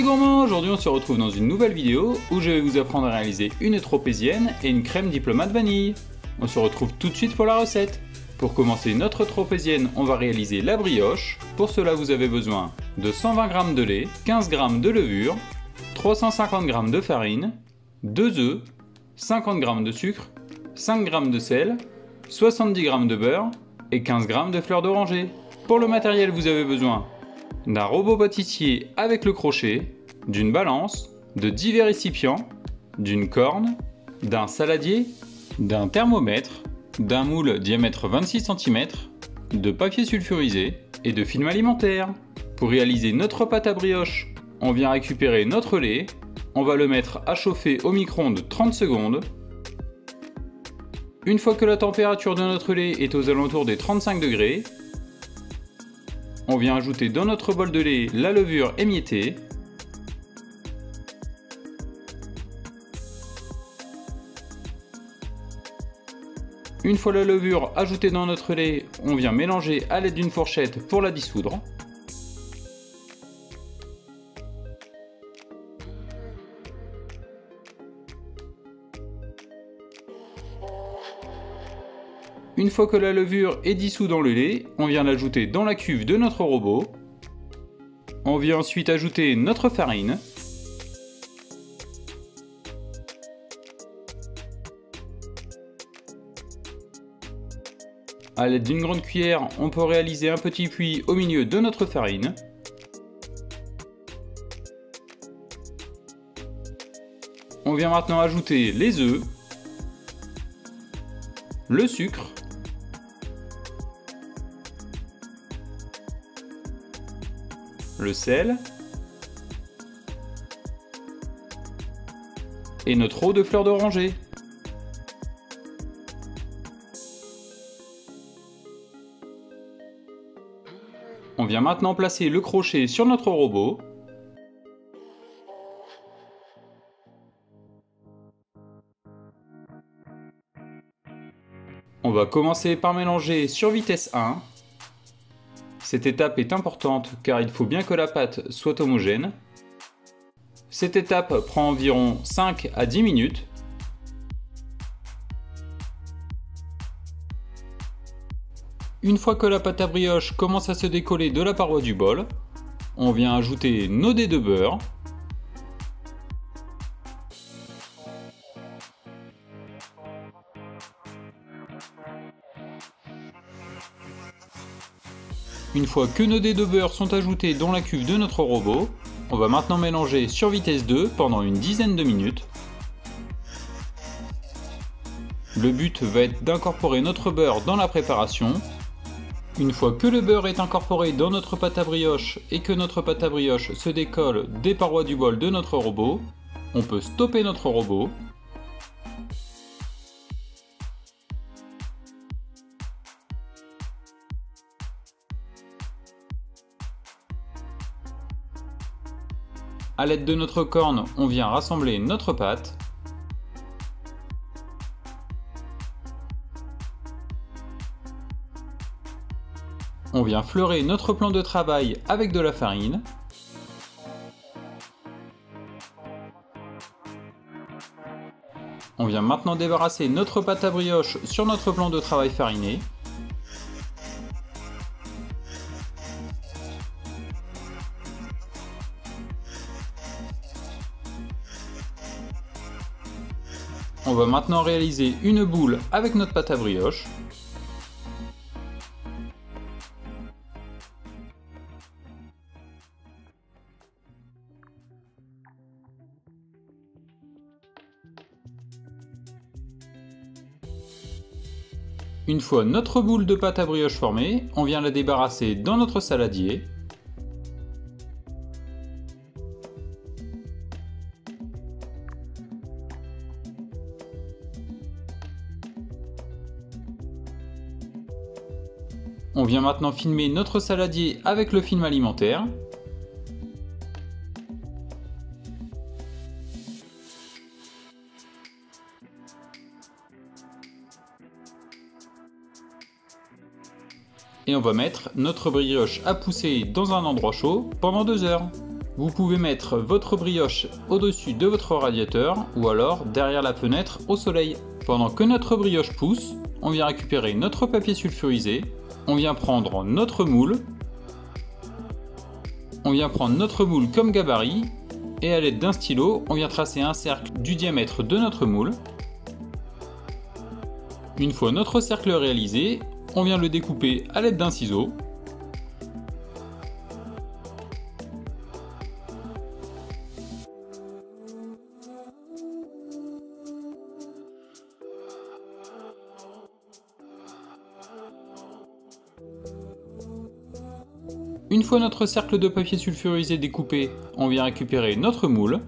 gourmands, aujourd'hui on se retrouve dans une nouvelle vidéo où je vais vous apprendre à réaliser une tropézienne et une crème diplomate vanille. On se retrouve tout de suite pour la recette. Pour commencer notre tropézienne, on va réaliser la brioche. Pour cela vous avez besoin de 120 g de lait, 15 g de levure, 350 g de farine, 2 œufs, 50 g de sucre, 5 g de sel, 70 g de beurre et 15 g de fleurs d'oranger. Pour le matériel vous avez besoin d'un robot pâtissier avec le crochet, d'une balance, de divers récipients, d'une corne, d'un saladier, d'un thermomètre, d'un moule diamètre 26 cm, de papier sulfurisé et de film alimentaire. Pour réaliser notre pâte à brioche, on vient récupérer notre lait, on va le mettre à chauffer au micro-ondes 30 secondes. Une fois que la température de notre lait est aux alentours des 35 degrés, on vient ajouter dans notre bol de lait la levure émiettée. Une fois la levure ajoutée dans notre lait, on vient mélanger à l'aide d'une fourchette pour la dissoudre. Une fois que la levure est dissoute dans le lait, on vient l'ajouter dans la cuve de notre robot. On vient ensuite ajouter notre farine. A l'aide d'une grande cuillère, on peut réaliser un petit puits au milieu de notre farine. On vient maintenant ajouter les œufs, le sucre, le sel et notre eau de fleurs d'oranger. On vient maintenant placer le crochet sur notre robot. On va commencer par mélanger sur vitesse 1. Cette étape est importante car il faut bien que la pâte soit homogène. Cette étape prend environ 5 à 10 minutes. Une fois que la pâte à brioche commence à se décoller de la paroi du bol, on vient ajouter nos dés de beurre. Une fois que nos dés de beurre sont ajoutés dans la cuve de notre robot, on va maintenant mélanger sur vitesse 2 pendant une dizaine de minutes. Le but va être d'incorporer notre beurre dans la préparation. Une fois que le beurre est incorporé dans notre pâte à brioche et que notre pâte à brioche se décolle des parois du bol de notre robot, on peut stopper notre robot. A l'aide de notre corne, on vient rassembler notre pâte. On vient fleurer notre plan de travail avec de la farine. On vient maintenant débarrasser notre pâte à brioche sur notre plan de travail fariné. On va maintenant réaliser une boule avec notre pâte à brioche. Une fois notre boule de pâte à brioche formée, on vient la débarrasser dans notre saladier. On vient maintenant filmer notre saladier avec le film alimentaire. et on va mettre notre brioche à pousser dans un endroit chaud pendant 2 heures. Vous pouvez mettre votre brioche au-dessus de votre radiateur ou alors derrière la fenêtre au soleil. Pendant que notre brioche pousse, on vient récupérer notre papier sulfurisé, on vient prendre notre moule, comme gabarit et à l'aide d'un stylo, on vient tracer un cercle du diamètre de notre moule. Une fois notre cercle réalisé, on vient le découper à l'aide d'un ciseau. Une fois notre cercle de papier sulfurisé découpé, on vient récupérer notre moule.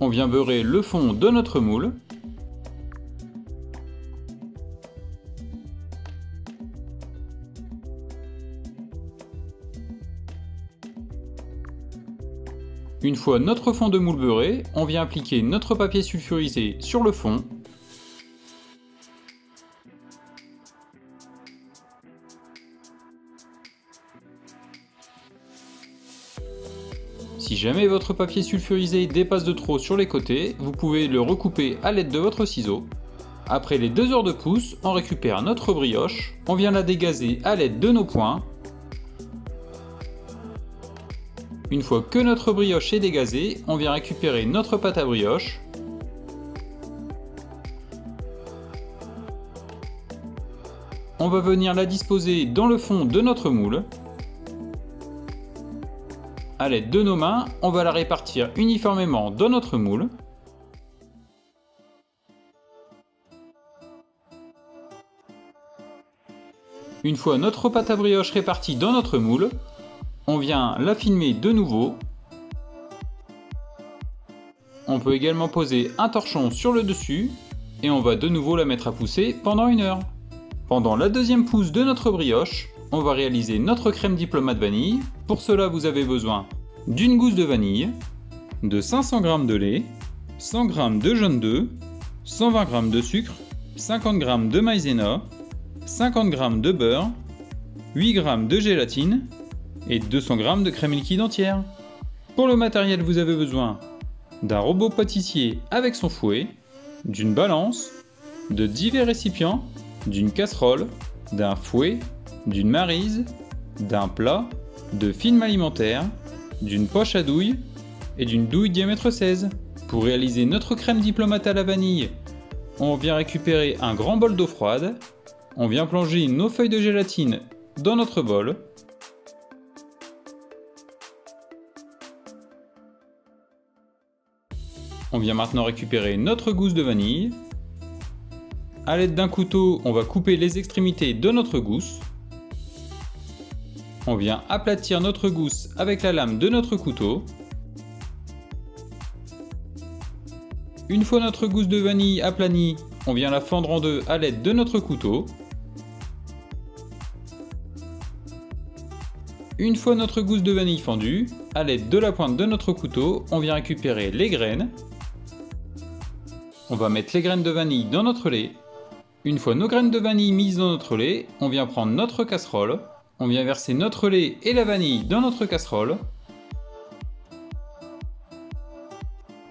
On vient beurrer le fond de notre moule. Une fois notre fond de moule beurré, on vient appliquer notre papier sulfurisé sur le fond. Si jamais votre papier sulfurisé dépasse de trop sur les côtés, vous pouvez le recouper à l'aide de votre ciseau. Après les 2 heures de pousse, on récupère notre brioche, on vient la dégazer à l'aide de nos poings. Une fois que notre brioche est dégazée, on vient récupérer notre pâte à brioche. On va venir la disposer dans le fond de notre moule. A l'aide de nos mains, on va la répartir uniformément dans notre moule. Une fois notre pâte à brioche répartie dans notre moule, on vient la filmer de nouveau. On peut également poser un torchon sur le dessus et on va de nouveau la mettre à pousser pendant 1 heure. Pendant la deuxième pousse de notre brioche, on va réaliser notre crème diplomate vanille. Pour cela, vous avez besoin d'une gousse de vanille, de 500 g de lait, 100 g de jaune d'œuf, 120 g de sucre, 50 g de maïzena, 50 g de beurre, 8 g de gélatine et 200 g de crème liquide entière. Pour le matériel, vous avez besoin d'un robot pâtissier avec son fouet, d'une balance, de divers récipients, d'une casserole, d'un fouet, d'une maryse, d'un plat, de film alimentaire, d'une poche à douille et d'une douille diamètre 16. Pour réaliser notre crème diplomate à la vanille, on vient récupérer un grand bol d'eau froide, on vient plonger nos feuilles de gélatine dans notre bol. On vient maintenant récupérer notre gousse de vanille. A l'aide d'un couteau, on va couper les extrémités de notre gousse. On vient aplatir notre gousse avec la lame de notre couteau. Une fois notre gousse de vanille aplanie, on vient la fendre en deux à l'aide de notre couteau. Une fois notre gousse de vanille fendue, à l'aide de la pointe de notre couteau, on vient récupérer les graines. On va mettre les graines de vanille dans notre lait. Une fois nos graines de vanille mises dans notre lait, on vient prendre notre casserole. On vient verser notre lait et la vanille dans notre casserole.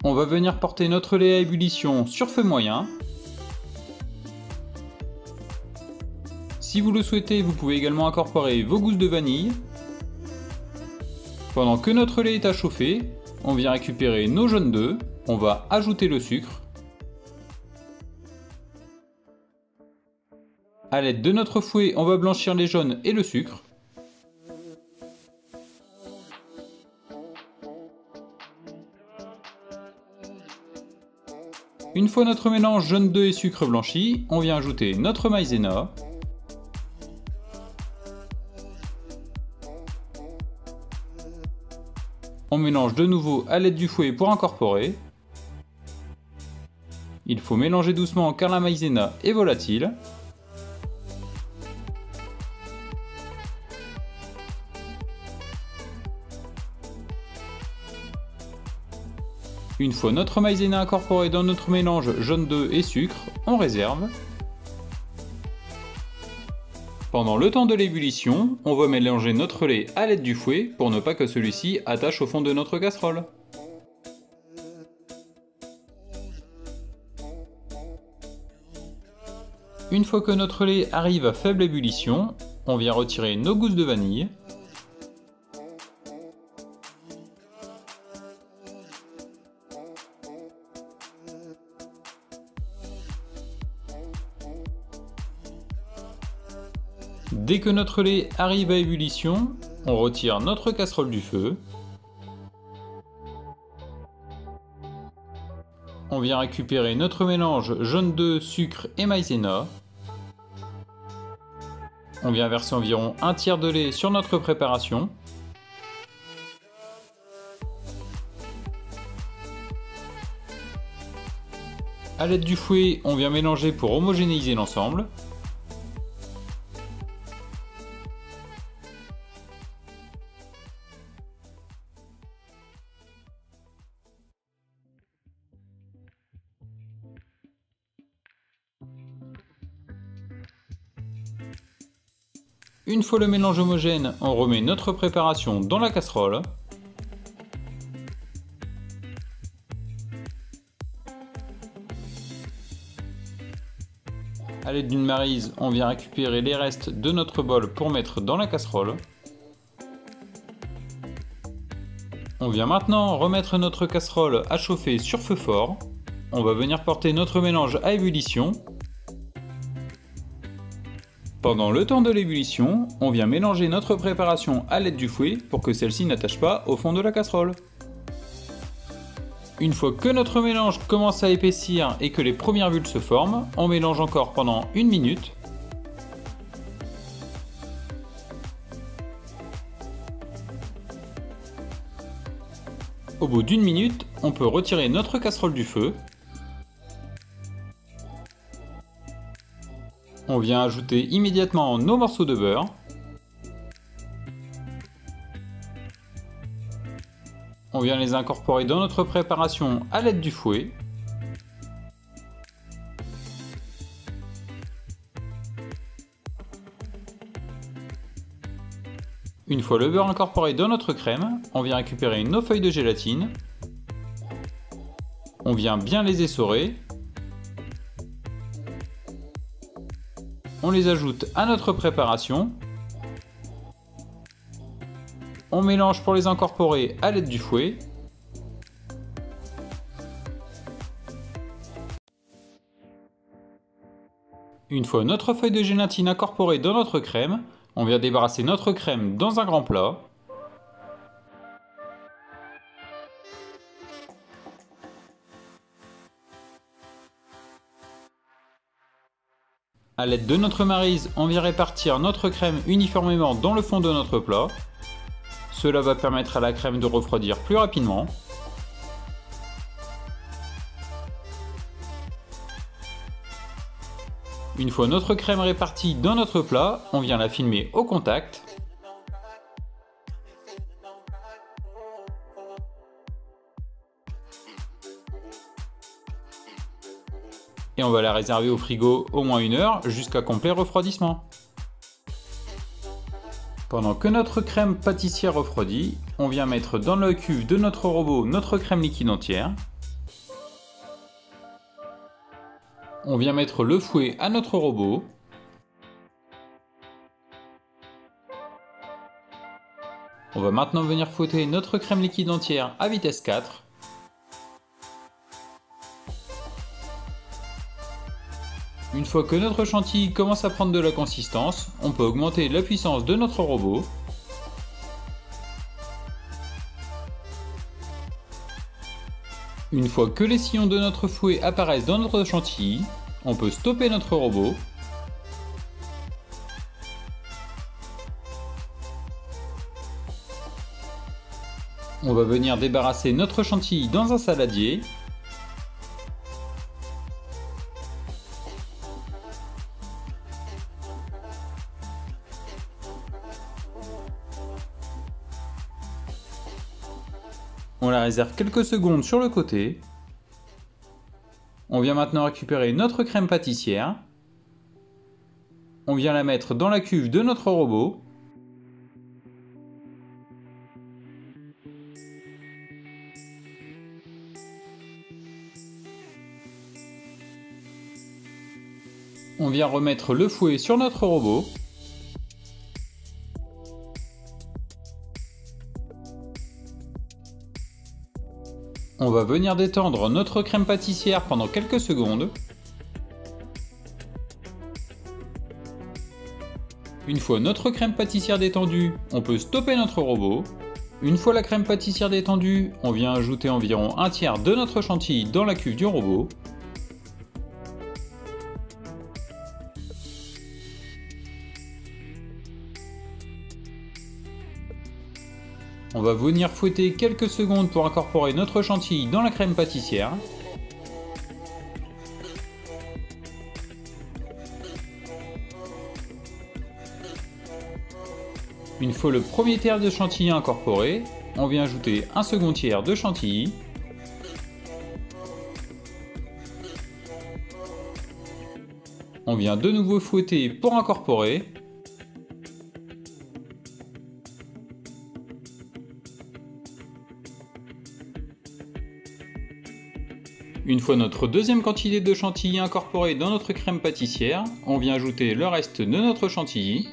On va venir porter notre lait à ébullition sur feu moyen. Si vous le souhaitez, vous pouvez également incorporer vos gousses de vanille. Pendant que notre lait est à chauffer, on vient récupérer nos jaunes d'œufs. On va ajouter le sucre. A l'aide de notre fouet, on va blanchir les jaunes et le sucre. Une fois notre mélange jaune d'œuf et sucre blanchi, on vient ajouter notre maïzena. On mélange de nouveau à l'aide du fouet pour incorporer. Il faut mélanger doucement car la maïzena est volatile. Une fois notre maïzena incorporé dans notre mélange jaune d'œuf et sucre, on réserve. Pendant le temps de l'ébullition, on va mélanger notre lait à l'aide du fouet pour ne pas que celui-ci attache au fond de notre casserole. Une fois que notre lait arrive à faible ébullition, on vient retirer nos gousses de vanille. Dès que notre lait arrive à ébullition, on retire notre casserole du feu. On vient récupérer notre mélange jaune d'œuf, sucre et maïzena. On vient verser environ un tiers de lait sur notre préparation. A l'aide du fouet, on vient mélanger pour homogénéiser l'ensemble. Une fois le mélange homogène, on remet notre préparation dans la casserole. A l'aide d'une maryse, on vient récupérer les restes de notre bol pour mettre dans la casserole. On vient maintenant remettre notre casserole à chauffer sur feu fort. On va venir porter notre mélange à ébullition. Pendant le temps de l'ébullition, on vient mélanger notre préparation à l'aide du fouet pour que celle-ci n'attache pas au fond de la casserole. Une fois que notre mélange commence à épaissir et que les premières bulles se forment, on mélange encore pendant 1 minute. Au bout d'1 minute, on peut retirer notre casserole du feu. On vient ajouter immédiatement nos morceaux de beurre. On vient les incorporer dans notre préparation à l'aide du fouet. Une fois le beurre incorporé dans notre crème, on vient récupérer nos feuilles de gélatine. On vient bien les essorer. On les ajoute à notre préparation. On mélange pour les incorporer à l'aide du fouet. Une fois notre feuille de gélatine incorporée dans notre crème, on vient débarrasser notre crème dans un grand plat. A l'aide de notre maryse, on vient répartir notre crème uniformément dans le fond de notre plat. Cela va permettre à la crème de refroidir plus rapidement. Une fois notre crème répartie dans notre plat, on vient la filmer au contact. Et on va la réserver au frigo au moins 1 heure jusqu'à complet refroidissement. Pendant que notre crème pâtissière refroidit, on vient mettre dans la cuve de notre robot notre crème liquide entière. On vient mettre le fouet à notre robot. On va maintenant venir fouetter notre crème liquide entière à vitesse 4. Une fois que notre chantilly commence à prendre de la consistance, on peut augmenter la puissance de notre robot. Une fois que les sillons de notre fouet apparaissent dans notre chantilly, on peut stopper notre robot. On va venir débarrasser notre chantilly dans un saladier. On la réserve quelques secondes sur le côté. On vient maintenant récupérer notre crème pâtissière. on vient la mettre dans la cuve de notre robot. On vient remettre le fouet sur notre robot. On va venir détendre notre crème pâtissière pendant quelques secondes. Une fois notre crème pâtissière détendue, on peut stopper notre robot. Une fois la crème pâtissière détendue, on vient ajouter environ un tiers de notre chantilly dans la cuve du robot. On va venir fouetter quelques secondes pour incorporer notre chantilly dans la crème pâtissière. Une fois le premier tiers de chantilly incorporé, on vient ajouter un second tiers de chantilly. On vient de nouveau fouetter pour incorporer. Une fois notre deuxième quantité de chantilly incorporée dans notre crème pâtissière, on vient ajouter le reste de notre chantilly.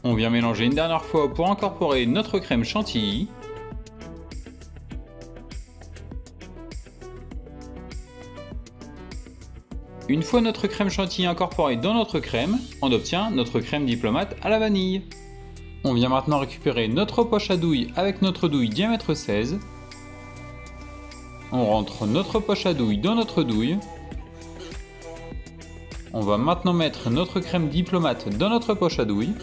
On vient mélanger une dernière fois pour incorporer notre crème chantilly. Une fois notre crème chantilly incorporée dans notre crème, on obtient notre crème diplomate à la vanille. On vient maintenant récupérer notre poche à douille avec notre douille diamètre 16. On rentre notre poche à douille dans notre douille. On va maintenant mettre notre crème diplomate dans notre poche à douille.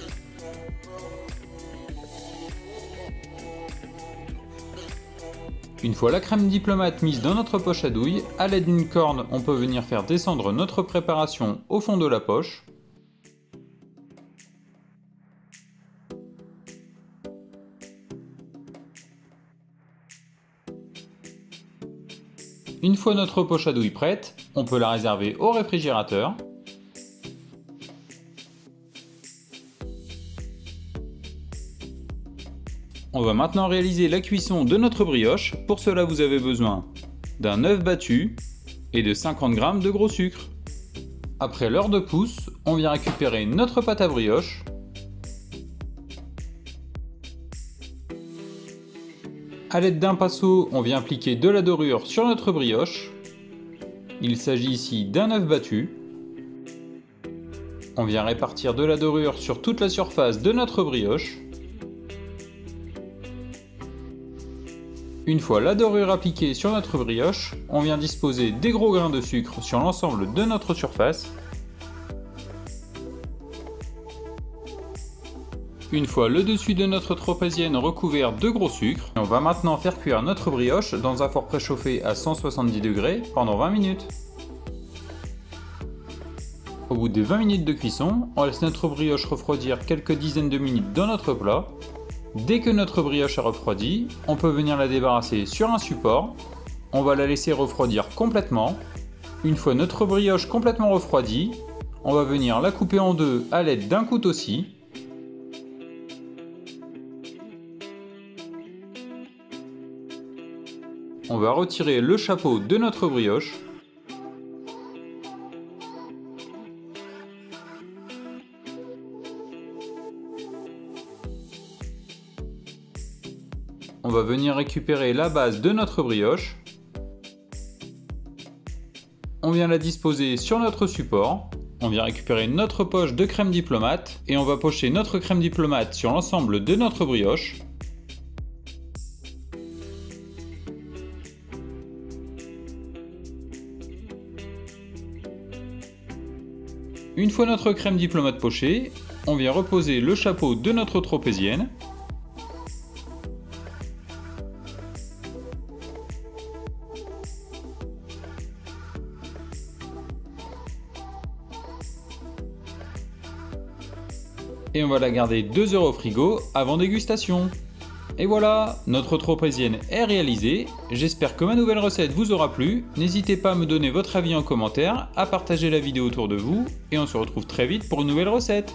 Une fois la crème diplomate mise dans notre poche à douille, à l'aide d'une corne, on peut venir faire descendre notre préparation au fond de la poche. Une fois notre poche à douille prête, on peut la réserver au réfrigérateur. On va maintenant réaliser la cuisson de notre brioche. Pour cela, vous avez besoin d'un œuf battu et de 50 g de gros sucre. Après l'heure de pouce, on vient récupérer notre pâte à brioche. A l'aide d'un pinceau, on vient appliquer de la dorure sur notre brioche. Il s'agit ici d'un œuf battu. On vient répartir de la dorure sur toute la surface de notre brioche. Une fois la dorure appliquée sur notre brioche, on vient disposer des gros grains de sucre sur l'ensemble de notre surface. Une fois le dessus de notre tropézienne recouvert de gros sucre, on va maintenant faire cuire notre brioche dans un four préchauffé à 170 degrés pendant 20 minutes. Au bout des 20 minutes de cuisson, on laisse notre brioche refroidir quelques dizaines de minutes dans notre plat. Dès que notre brioche a refroidi, on peut venir la débarrasser sur un support. On va la laisser refroidir complètement. Une fois notre brioche complètement refroidie, on va venir la couper en deux à l'aide d'un couteau-scie. On va retirer le chapeau de notre brioche. On va venir récupérer la base de notre brioche. On vient la disposer sur notre support. On vient récupérer notre poche de crème diplomate et on va pocher notre crème diplomate sur l'ensemble de notre brioche. Une fois notre crème diplomate pochée, on vient reposer le chapeau de notre tropézienne. Et on va la garder 2 heures au frigo avant dégustation. Et voilà, notre tropézienne est réalisée. J'espère que ma nouvelle recette vous aura plu. N'hésitez pas à me donner votre avis en commentaire, à partager la vidéo autour de vous, et on se retrouve très vite pour une nouvelle recette.